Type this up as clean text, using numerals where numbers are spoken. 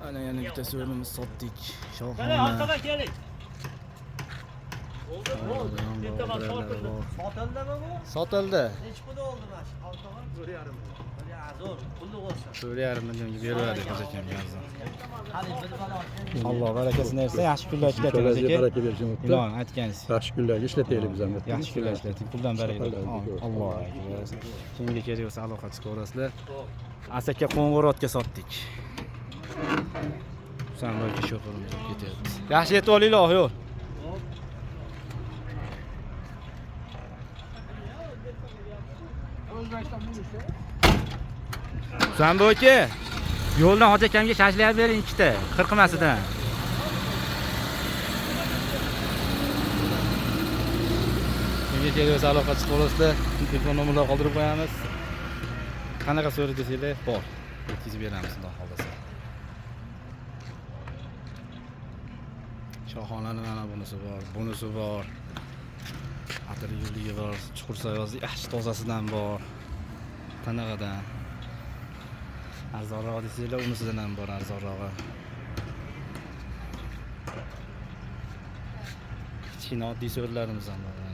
Ana yana ikkita so'rimiz sotdik. Mana Shohona. orqadan keling. Oldu. Sotildimi bu? Sotildi. Nechi pul oldi mana shu qaltog'i? 1.5. Zo'r, pulli bo'lsin. 4,5 millionga beraveradi aka arzon. Hali bir balo. Alloh barakasini bersin. Yaxshi kunlar ishlating aka. Baraka bersin. Ilon aytganingiz. Yaxshi kunlarga ishlataylik biz ham. Yaxshi kunlar ishlating. Puldan baraka. Alloh akbar. Kimga kerak bo'lsa aloqa chiqarasizlar. Asaka Qo'ng'irotga sotdik. Samboyga sho'xirimiz ketyapmiz. Yaxshi yetib olinglar, yo'q. Samboyga yo'ldan Hoji akamga shashlayib bering ikkita, qirqmasidan. Kimga kerak bo'lsa aloqa chiqarasizlar. Telefon nomerlarini qoldirib qo'yamiz. Qanaqa so'ra desanglar, bor. Yetkazib beramiz, xudo xolasa. Shohonani mana bunisi bor, bunisi bor. Atir yo'ligi bor, chuqur soyozi yaxshi tozasidan bor. Qanaqadan? Arzonroq desanglar, unisidan ham bor arzonrog'i. Kichkina oddiy so'rlarimiz ham bor.